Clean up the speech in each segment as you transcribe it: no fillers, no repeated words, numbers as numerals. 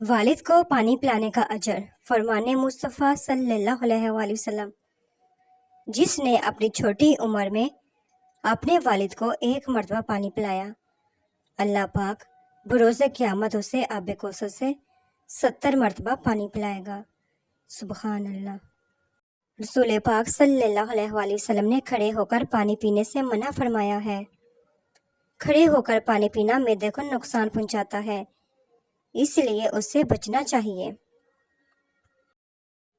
والد کو پانی پلانے کا اجر۔ فرمان مصطفیٰ صلی اللہ علیہ وآلہ وسلم، جس نے اپنی چھوٹی عمر میں اپنے والد کو 1 مرتبہ پانی پلایا، اللہ پاک بروز قیامت اسے آب کوثر سے 70 مرتبہ پانی پلائے گا۔ سبحان اللہ۔ رسول پاک صلی اللہ علیہ وآلہ وسلم نے کھڑے ہو کر پانی پینے سے منع فرمایا ہے۔ کھڑے ہو کر پانی پینا معدے کو نقصان پہنچاتا ہے، اس لیے اس سے بچنا چاہیے۔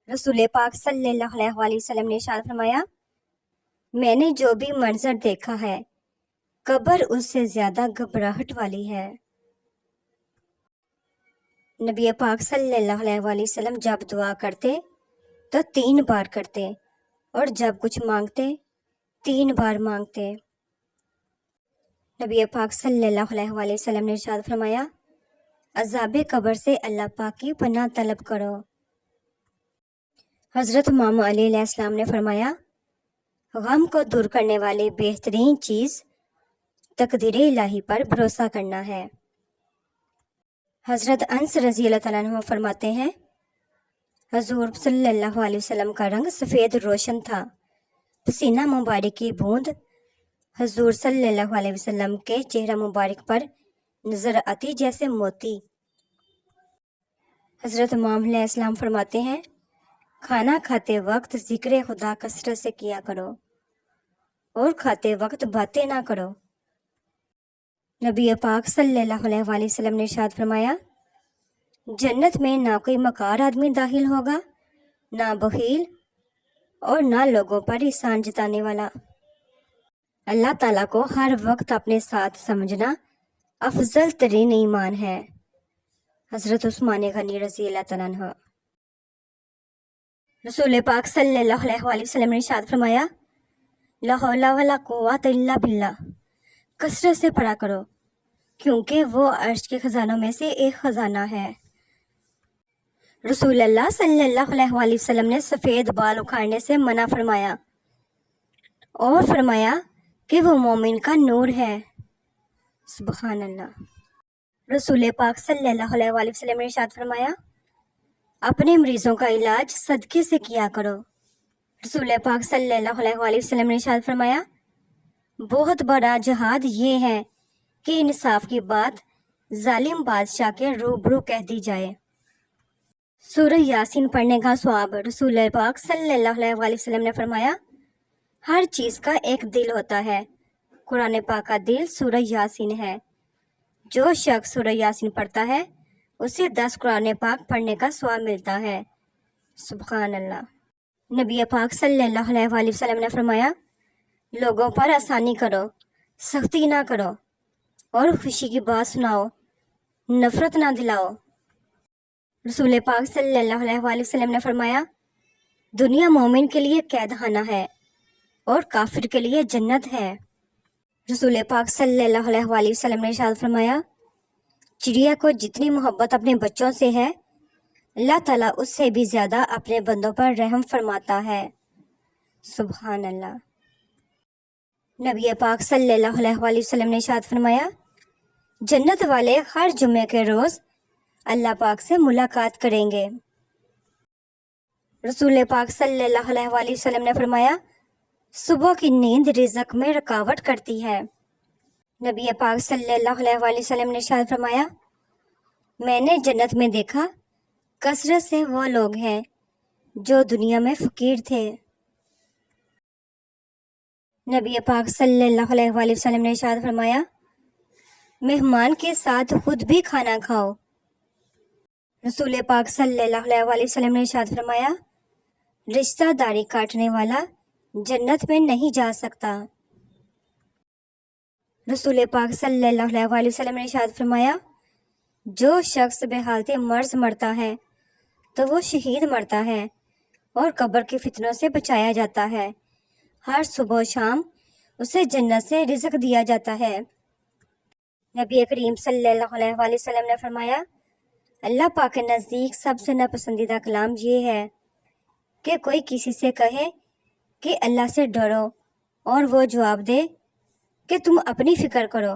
رسول پاک صلی اللہ علیہ وآلہ وسلم نے ارشاد فرمایا، میں نے جو بھی منظر دیکھا ہے، قبر اس سے زیادہ گھبراہٹ والی ہے۔ نبی پاک صلی اللہ علیہ وآلہ وسلم جب دعا کرتے تو 3 بار کرتے، اور جب کچھ مانگتے 3 بار مانگتے۔ نبی پاک صلی اللہ علیہ وآلہ وسلم نے ارشاد فرمایا، عذاب قبر سے اللہ پاک کی پناہ طلب کرو۔ حضرت امام علی علیہ السلام نے فرمایا، غم کو دور کرنے والی بہترین چیز تقدیر الہی پر بھروسہ کرنا ہے۔ حضرت انس رضی اللہ تعالیٰ عنہ فرماتے ہیں، حضور صلی اللہ علیہ وسلم کا رنگ سفید روشن تھا، پسینہ مبارک کی بوند حضور صلی اللہ علیہ وسلم کے چہرہ مبارک پر نظر آتی جیسے موتی۔ حضرت امام علیہ السلام فرماتے ہیں، کھانا کھاتے وقت ذکر خدا کثرت سے کیا کرو اور کھاتے وقت باتیں نہ کرو۔ نبی پاک صلی اللہ علیہ وآلہ وسلم نے ارشاد فرمایا، جنت میں نہ کوئی مکار آدمی داخل ہوگا، نہ بخیل، اور نہ لوگوں پر احسان جتانے والا۔ اللہ تعالیٰ کو ہر وقت اپنے ساتھ سمجھنا افضل ترین ایمان ہے۔ حضرت عثمان غنی رضی اللہ تعالیٰ عنہ۔ رسول پاک صلی اللہ علیہ وآلہ وسلم نے ارشاد فرمایا، لا حول ولا قوۃ الا باللہ، کثرت سے پڑھا کرو، کیونکہ وہ عرش کے خزانوں میں سے ایک خزانہ ہے۔ رسول اللہ صلی اللہ علیہ وآلہ وسلم نے سفید بال اکھاڑنے سے منع فرمایا اور فرمایا کہ وہ مومن کا نور ہے۔ سبحان اللہ۔ رسول پاک صلی اللہ علیہ وآلہ وسلم نے ارشاد فرمایا، اپنے مریضوں کا علاج صدقے سے کیا کرو۔ رسول پاک صلی اللہ علیہ وآلہ وسلم نے ارشاد فرمایا، بہت بڑا جہاد یہ ہے کہ انصاف کی بات ظالم بادشاہ کے روبرو کہہ دی جائے۔ سورہ یاسین پڑھنے کا ثواب۔ رسول پاک صلی اللہ علیہ وآلہ وسلم نے فرمایا، ہر چیز کا ایک دل ہوتا ہے، قرآن پاک کا دل سورہ یاسین ہے۔ جو شخص سورہ یاسین پڑھتا ہے اسے 10 قرآن پاک پڑھنے کا ثواب ملتا ہے۔ سبحان اللہ۔ نبی پاک صلی اللہ علیہ وآلہ وسلم نے فرمایا، لوگوں پر آسانی کرو، سختی نہ کرو، اور خوشی کی بات سناؤ، نفرت نہ دلاؤ۔ رسول پاک صلی اللہ علیہ وآلہ وسلم نے فرمایا، دنیا مومن کے لیے قید خانہ ہے اور کافر کے لیے جنت ہے۔ رسول پاک صلی اللہ علیہ وآلہ وسلم نے ارشاد فرمایا، چڑیا کو جتنی محبت اپنے بچوں سے ہے، اللہ تعالیٰ اس سے بھی زیادہ اپنے بندوں پر رحم فرماتا ہے۔ سبحان اللہ۔ نبی پاک صلی اللہ علیہ وآلہ وسلم نے ارشاد فرمایا، جنت والے ہر جمعے کے روز اللہ پاک سے ملاقات کریں گے۔ رسول پاک صلی اللہ علیہ وآلہ وسلم نے فرمایا، صبح کی نیند رزق میں رکاوٹ کرتی ہے۔ نبی پاک صلی اللہ علیہ وآلہ وسلم نے ارشاد فرمایا، میں نے جنت میں دیکھا کثرت سے وہ لوگ ہیں جو دنیا میں فقیر تھے۔ نبی پاک صلی اللہ علیہ وآلہ وسلم نے ارشاد فرمایا، مہمان کے ساتھ خود بھی کھانا کھاؤ۔ رسول پاک صلی اللہ علیہ وآلہ وسلم نے ارشاد فرمایا، رشتہ داری کاٹنے والا جنت میں نہیں جا سکتا۔ رسول پاک صلی اللہ علیہ وآلہ وسلم نے ارشاد فرمایا، جو شخص بے حالت مرض مرتا ہے تو وہ شہید مرتا ہے اور قبر کے فتنوں سے بچایا جاتا ہے۔ ہر صبح و شام اسے جنت سے رزق دیا جاتا ہے۔ نبی کریم صلی اللہ علیہ وآلہ وسلم نے فرمایا، اللہ پاک کے نزدیک سب سے ناپسندیدہ کلام یہ ہے کہ کوئی کسی سے کہے کہ اللہ سے ڈرو اور وہ جواب دے کہ تم اپنی فکر کرو۔